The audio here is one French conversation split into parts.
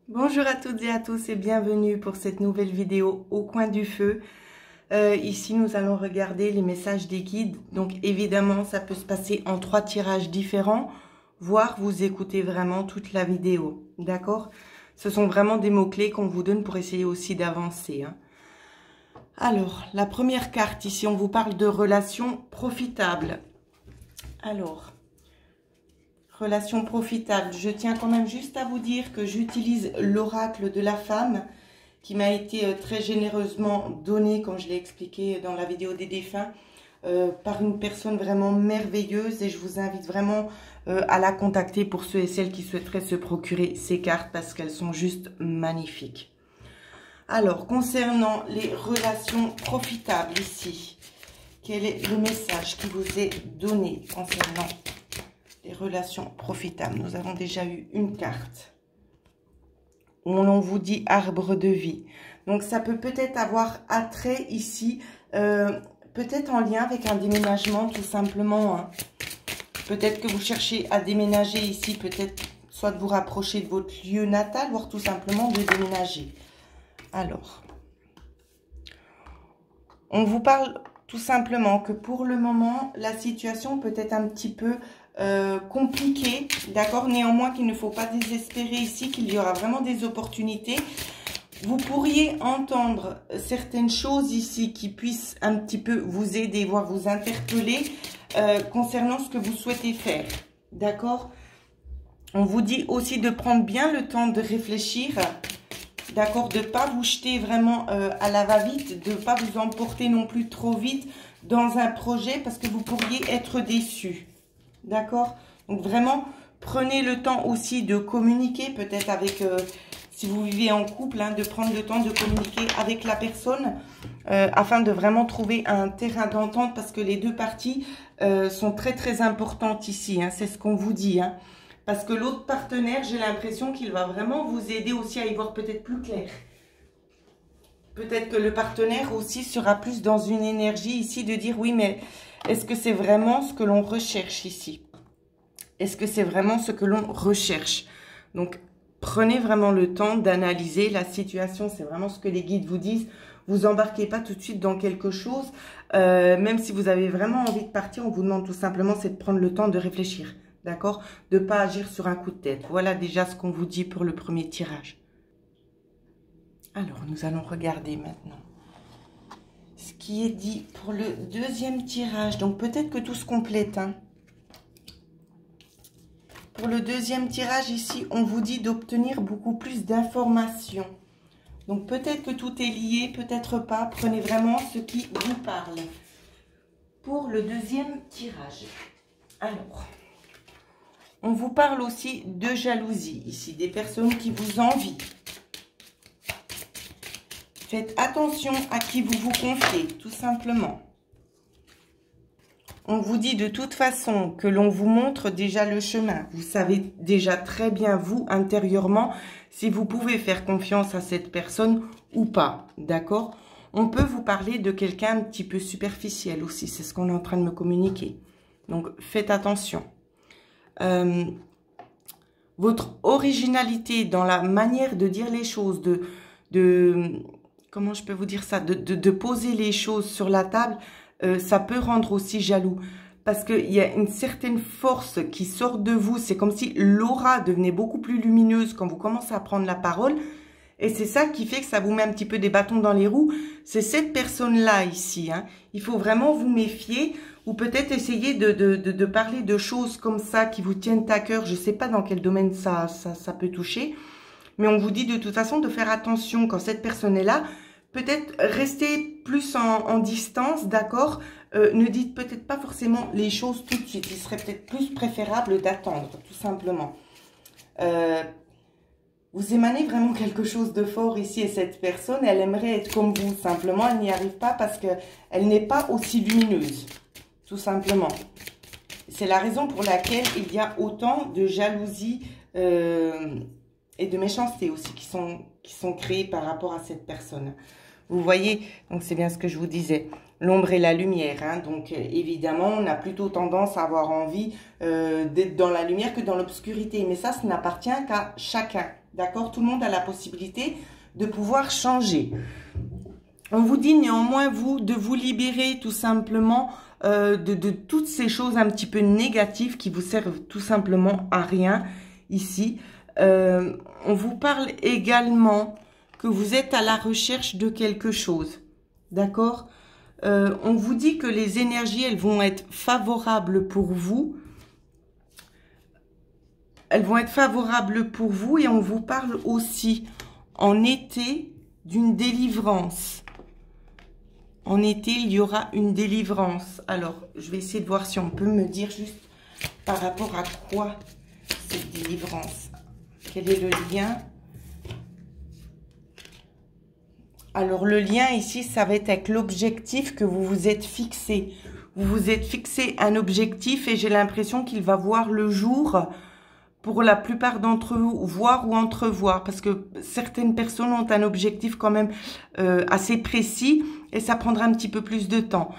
Bonjour à toutes et à tous et bienvenue pour cette nouvelle vidéo au coin du feu. Ici, nous allons regarder les messages des guides. Donc, évidemment, ça peut se passer en 3 tirages différents, voire vous écoutez vraiment toute la vidéo. D'accord? Ce sont vraiment des mots-clés qu'on vous donne pour essayer aussi d'avancer. Alors, la première carte, ici, on vous parle de relations profitables. Alors... relation profitable. Je tiens quand même juste à vous dire que j'utilise l'oracle de la femme qui m'a été très généreusement donné, comme je l'ai expliqué dans la vidéo des défunts, par une personne vraiment merveilleuse et je vous invite vraiment à la contacter pour ceux et celles qui souhaiteraient se procurer ces cartes parce qu'elles sont juste magnifiques. Alors, concernant les relations profitables ici, quel est le message qui vous est donné concernant les relations profitables? Nous avons déjà eu une carte où on vous dit arbre de vie. Donc, ça peut peut-être avoir attrait ici, peut-être en lien avec un déménagement tout simplement. Peut-être que vous cherchez à déménager ici, peut-être soit de vous rapprocher de votre lieu natal, voire tout simplement de déménager. Alors, on vous parle tout simplement que pour le moment, la situation peut être un petit peu compliquée, d'accord? Néanmoins, qu'il ne faut pas désespérer ici, qu'il y aura vraiment des opportunités. Vous pourriez entendre certaines choses ici qui puissent un petit peu vous aider, voire vous interpeller concernant ce que vous souhaitez faire, d'accord? On vous dit aussi de prendre bien le temps de réfléchir, d'accord, de ne pas vous jeter vraiment à la va-vite, de ne pas vous emporter non plus trop vite dans un projet parce que vous pourriez être déçu. D'accord? Donc vraiment, prenez le temps aussi de communiquer, peut-être avec, si vous vivez en couple, de prendre le temps de communiquer avec la personne afin de vraiment trouver un terrain d'entente parce que les deux parties sont très très importantes ici. C'est ce qu'on vous dit. Parce que l'autre partenaire, j'ai l'impression qu'il va vraiment vous aider aussi à y voir peut-être plus clair. Peut-être que le partenaire aussi sera plus dans une énergie ici de dire oui, mais est-ce que c'est vraiment ce que l'on recherche ici? Est-ce que c'est vraiment ce que l'on recherche? Donc, prenez vraiment le temps d'analyser la situation. C'est vraiment ce que les guides vous disent. Vous embarquez pas tout de suite dans quelque chose. Même si vous avez vraiment envie de partir, on vous demande tout simplement, c'est de prendre le temps de réfléchir. D'accord? De ne pas agir sur un coup de tête. Voilà déjà ce qu'on vous dit pour le premier tirage. Alors, nous allons regarder maintenant ce qui est dit pour le deuxième tirage. Donc, peut-être que tout se complète. Pour le deuxième tirage, ici, on vous dit d'obtenir beaucoup plus d'informations. Donc, peut-être que tout est lié, peut-être pas. Prenez vraiment ce qui vous parle. Pour le deuxième tirage. Alors, on vous parle aussi de jalousie. Ici, des personnes qui vous envient. Faites attention à qui vous vous confiez, tout simplement. On vous dit de toute façon que l'on vous montre déjà le chemin. Vous savez déjà très bien, vous, intérieurement, si vous pouvez faire confiance à cette personne ou pas. D'accord? On peut vous parler de quelqu'un un petit peu superficiel aussi. C'est ce qu'on est en train de me communiquer. Donc, faites attention. Votre originalité dans la manière de dire les choses, comment je peux vous dire ça, de poser les choses sur la table, ça peut rendre aussi jaloux. Parce qu'il y a une certaine force qui sort de vous. C'est comme si l'aura devenait beaucoup plus lumineuse quand vous commencez à prendre la parole. Et c'est ça qui fait que ça vous met un petit peu des bâtons dans les roues. C'est cette personne-là ici. Il faut vraiment vous méfier ou peut-être essayer de parler de choses comme ça qui vous tiennent à cœur. Je ne sais pas dans quel domaine ça peut toucher. Mais on vous dit de toute façon de faire attention quand cette personne est là. Peut-être rester plus en distance, d'accord? Ne dites peut-être pas forcément les choses tout de suite. Il serait peut-être plus préférable d'attendre, tout simplement. Vous émanez vraiment quelque chose de fort ici et cette personne, elle aimerait être comme vous. Simplement, elle n'y arrive pas parce qu'elle n'est pas aussi lumineuse, tout simplement. C'est la raison pour laquelle il y a autant de jalousie et de méchanceté aussi qui sont créées par rapport à cette personne. Vous voyez, donc c'est bien ce que je vous disais, l'ombre et la lumière. Donc évidemment, on a plutôt tendance à avoir envie d'être dans la lumière que dans l'obscurité. Mais ça n'appartient qu'à chacun. D'accord? Tout le monde a la possibilité de pouvoir changer. On vous dit néanmoins, vous, de vous libérer tout simplement de toutes ces choses un petit peu négatives qui vous servent tout simplement à rien ici. On vous parle également que vous êtes à la recherche de quelque chose. D'accord? On vous dit que les énergies, elles vont être favorables pour vous. Elles vont être favorables pour vous et on vous parle aussi en été d'une délivrance. En été, il y aura une délivrance. Alors, je vais essayer de voir si on peut me dire juste par rapport à quoi cette délivrance. Quel est le lien? Alors, le lien ici, ça va être avec l'objectif que vous vous êtes fixé. Vous vous êtes fixé un objectif et j'ai l'impression qu'il va voir le jour pour la plupart d'entre vous, voir ou entrevoir, parce que certaines personnes ont un objectif quand même assez précis et ça prendra un petit peu plus de temps.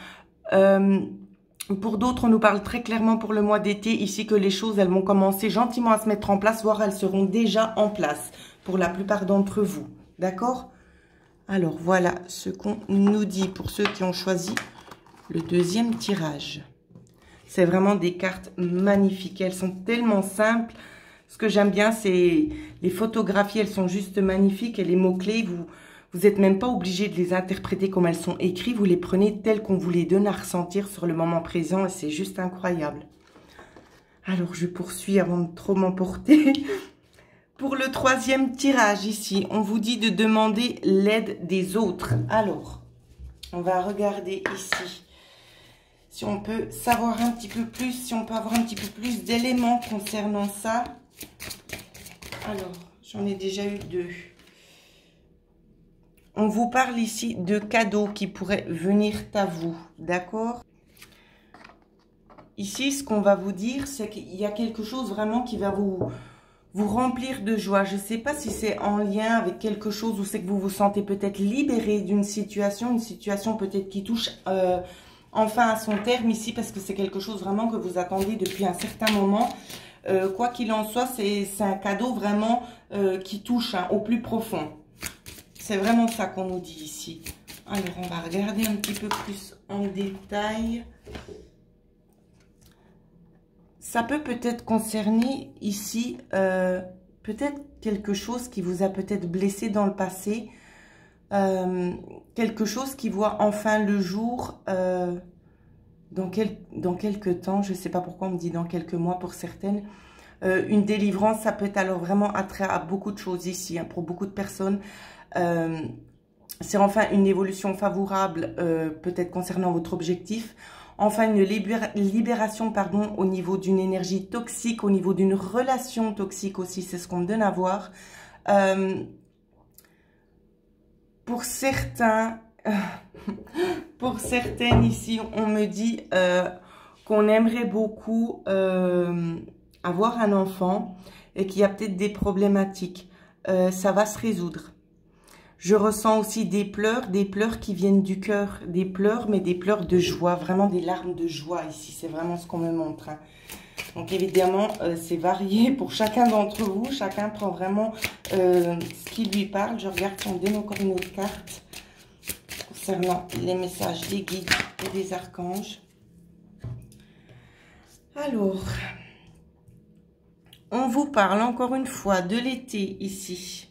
Pour d'autres, on nous parle très clairement pour le mois d'été ici que les choses, elles vont commencer gentiment à se mettre en place, voire elles seront déjà en place pour la plupart d'entre vous. D'accord? Alors, voilà ce qu'on nous dit pour ceux qui ont choisi le deuxième tirage. C'est vraiment des cartes magnifiques. Elles sont tellement simples. Ce que j'aime bien, c'est les photographies. Elles sont juste magnifiques. Et les mots-clés, vous n'êtes même pas obligé de les interpréter comme elles sont écrites. Vous les prenez telles qu'on vous les donne à ressentir sur le moment présent. Et c'est juste incroyable. Alors, je poursuis avant de trop m'emporter. Pour le troisième tirage ici, on vous dit de demander l'aide des autres. Alors, on va regarder ici. Si on peut savoir un petit peu plus, si on peut avoir un petit peu plus d'éléments concernant ça. Alors, j'en ai déjà eu 2. On vous parle ici de cadeaux qui pourraient venir à vous, d'accord? Ici, ce qu'on va vous dire, c'est qu'il y a quelque chose vraiment qui va vous remplir de joie. Je ne sais pas si c'est en lien avec quelque chose ou c'est que vous vous sentez peut-être libéré d'une situation, une situation peut-être qui touche enfin à son terme ici, parce que c'est quelque chose vraiment que vous attendez depuis un certain moment. Quoi qu'il en soit, c'est un cadeau vraiment qui touche au plus profond. C'est vraiment ça qu'on nous dit ici. Alors, on va regarder un petit peu plus en détail. Ça peut peut-être concerner ici, peut-être quelque chose qui vous a peut-être blessé dans le passé. Quelque chose qui voit enfin le jour dans quelques temps. Je ne sais pas pourquoi on me dit dans quelques mois pour certaines. Une délivrance, ça peut être alors vraiment attrait à beaucoup de choses ici, pour beaucoup de personnes. C'est enfin une évolution favorable, peut-être concernant votre objectif. Enfin, une libération, pardon, au niveau d'une énergie toxique, au niveau d'une relation toxique aussi, c'est ce qu'on me donne à voir. Pour certains, pour certaines ici, on me dit qu'on aimerait beaucoup avoir un enfant et qu'il y a peut-être des problématiques. Ça va se résoudre. Je ressens aussi des pleurs qui viennent du cœur, des pleurs, mais des pleurs de joie, vraiment des larmes de joie ici, c'est vraiment ce qu'on me montre. Hein. Donc évidemment, c'est varié pour chacun d'entre vous, chacun prend vraiment ce qui lui parle. Je regarde si on donne encore une autre carte concernant les messages des guides et des archanges. Alors, on vous parle encore une fois de l'été ici.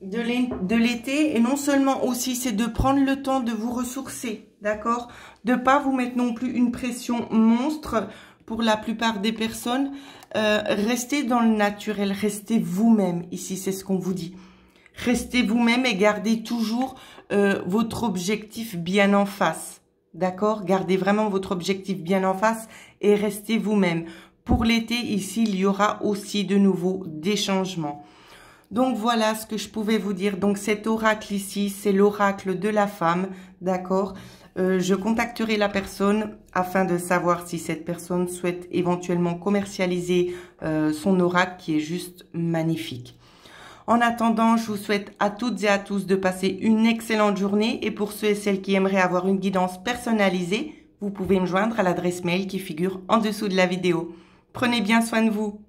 De l'été, et non seulement aussi, c'est de prendre le temps de vous ressourcer, d'accord? De pas vous mettre non plus une pression monstre pour la plupart des personnes. Restez dans le naturel, restez vous-même, ici c'est ce qu'on vous dit. Restez vous-même et gardez toujours votre objectif bien en face, d'accord? Gardez vraiment votre objectif bien en face et restez vous-même. Pour l'été, ici, il y aura aussi de nouveau des changements. Donc, voilà ce que je pouvais vous dire. Donc, cet oracle ici, c'est l'oracle de la femme, d'accord? Je contacterai la personne afin de savoir si cette personne souhaite éventuellement commercialiser son oracle qui est juste magnifique. En attendant, je vous souhaite à toutes et à tous de passer une excellente journée. Et pour ceux et celles qui aimeraient avoir une guidance personnalisée, vous pouvez me joindre à l'adresse mail qui figure en dessous de la vidéo. Prenez bien soin de vous.